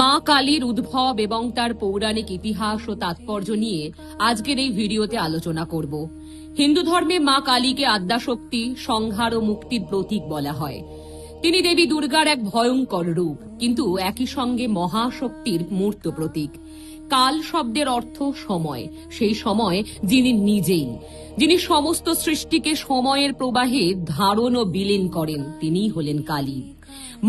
মা কালীর উদ্ভব এবং তার পৌরাণিক ইতিহাস ও তাৎপর্য নিয়ে আজকের এই ভিডিওতে আলোচনা করব। হিন্দু ধর্মে মা কালীকে আদ্যাশক্তি, সংহার ও মুক্তির প্রতীক বলা হয়। তিনি দেবী দুর্গার এক ভয়ঙ্কর রূপ, কিন্তু একই সঙ্গে মহাশক্তির মূর্ত প্রতীক। কাল শব্দের অর্থ সময়, সেই সময় যিনি নিজেই, যিনি সমস্ত সৃষ্টিকে সময়ের প্রবাহে ধারণ ও বিলীন করেন, তিনিই হলেন কালী।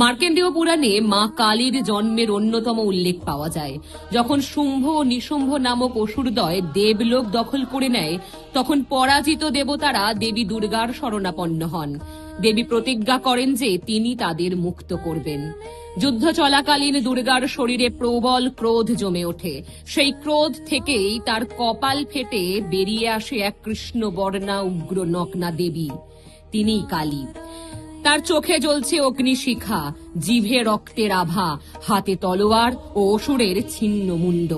মার্কেন্ডীয় পুরাণে মা কালীর জন্মের অন্যতম উল্লেখ পাওয়া যায়। যখন শুম্ভ ও নিশুম্ভ নামক অসুরদ্বয় দেবলোক দখল করে নেয়, তখন পরাজিত দেবতারা দেবী দুর্গার শরণাপন্ন হন। দেবী প্রতিজ্ঞা করেন যে তিনি তাদের মুক্ত করবেন। যুদ্ধ চলাকালীন দুর্গার শরীরে প্রবল ক্রোধ জমে ওঠে। সেই ক্রোধ থেকেই তার কপাল ফেটে বেরিয়ে আসে এক কৃষ্ণবর্ণা উগ্র নগ্না দেবী, তিনিই কালী। তার চোখে জ্বলছে অগ্নিশিখা, জিভে রক্তের আভা, হাতে তলোয়ার ও অসুরের ছিন্ন মুন্ড।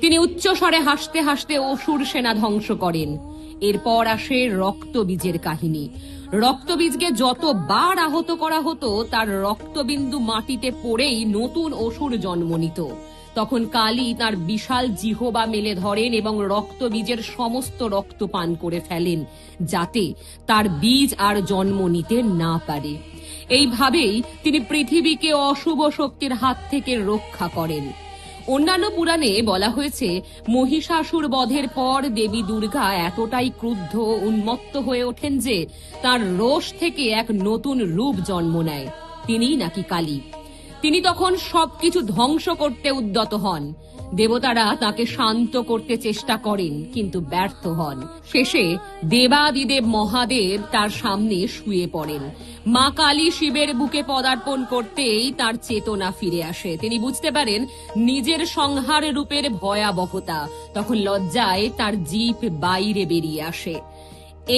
তিনি উচ্চস্বরে হাসতে হাসতে অসুর সেনা ধ্বংস করেন। এরপর আসে রক্তবীজের কাহিনী। রক্তবীজকে যতবার আহত করা হতো, তার রক্তবিন্দু মাটিতে পড়েই নতুন অসুর জন্ম নিত। তখন কালী তার বিশাল জিহ্বা মেলে ধরেন এবং রক্তবীজের সমস্ত রক্ত পান করে ফেলেন, যাতে তার বীজ আর জন্ম নিতে না পারে। এইভাবেই তিনি পৃথিবীকে অশুভ শক্তির হাত থেকে রক্ষা করেন। অন্যান্য পুরাণে বলা হয়েছে, মহিষাসুর বধের পর দেবী দুর্গা এতটাই ক্রুদ্ধ ও উন্মত্ত হয়ে ওঠেন যে তার রোষ থেকে এক নতুন রূপ জন্ম নেয়, তিনিই নাকি কালী। তিনি তখন সবকিছু ধ্বংস করতে উদ্যত হন। দেবতারা তাকে শান্ত করতে চেষ্টা করেন, কিন্তু ব্যর্থ হন। শেষে দেবাদিদেব মহাদেব তার সামনে শুয়ে পড়েন। মা কালী শিবের বুকে পদার্পণ করতেই তার চেতনা ফিরে আসে। তিনি বুঝতে পারেন নিজের সংহার রূপের ভয়াবহতা। তখন লজ্জায় তার জিভ বাইরে বেরিয়ে আসে।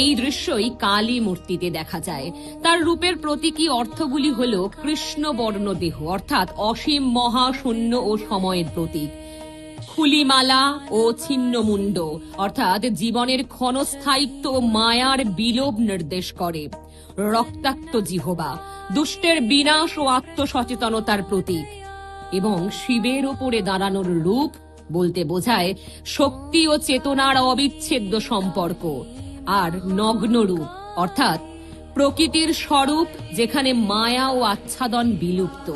এই দৃশ্যই কালী মূর্তিতে দেখা যায়। তার রূপের প্রতীকী অর্থগুলি হল কৃষ্ণবর্ণ দেহ, অর্থাৎ অসীম মহাশূন্য ও সময়ের প্রতীক; খুলিমালা ও ছিন্নমুণ্ড, অর্থাৎ জীবনের ক্ষণস্থায়িত্ব ও মায়ার বিলোপ নির্দেশ করে; রক্তাক্ত জিহ্বা, দুষ্টের বিনাশ ও আত্মসচেতনতার প্রতীক; এবং শিবের ওপরে দাঁড়ানোর রূপ বলতে বোঝায় শক্তি ও চেতনার অবিচ্ছেদ্য সম্পর্ক; আর নগ্ন রূপ, অর্থাৎ প্রকৃতির স্বরূপ, যেখানে মায়া ও আচ্ছাদন বিলুপ্ত।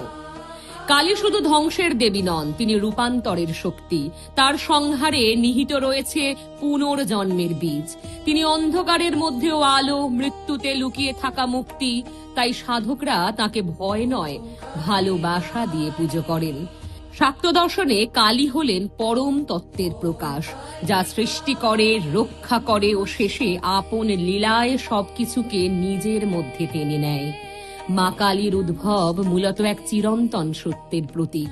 কালী শুধু ধ্বংসের দেবী নন, তিনি রূপান্তরের শক্তি। তার সংহারে নিহিত রয়েছে পুনর্জন্মের বীজ। তিনি অন্ধকারের মধ্যেও আলো, মৃত্যুতে লুকিয়ে থাকা মুক্তি। তাই সাধকরা তাকে ভয় নয়, ভালোবাসা দিয়ে পুজো করেন। শাক্ত দর্শনে কালী হলেন পরম তত্ত্বের প্রকাশ, যা সৃষ্টি করে, রক্ষা করে ও শেষে আপন লীলায় সবকিছুকে নিজের মধ্যে টেনে নেয়। মা কালীর উদ্ভব মূলত এক চিরন্তন সত্যের প্রতীক।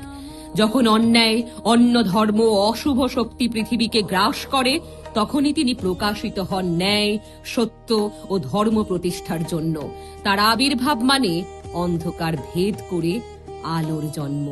যখন অন্যায়, অন্য ধর্ম ও অশুভ শক্তি পৃথিবীকে গ্রাস করে, তখনই তিনি প্রকাশিত হন ন্যায়, সত্য ও ধর্ম প্রতিষ্ঠার জন্য। তার আবির্ভাব মানে অন্ধকার ভেদ করে আলোর জন্ম।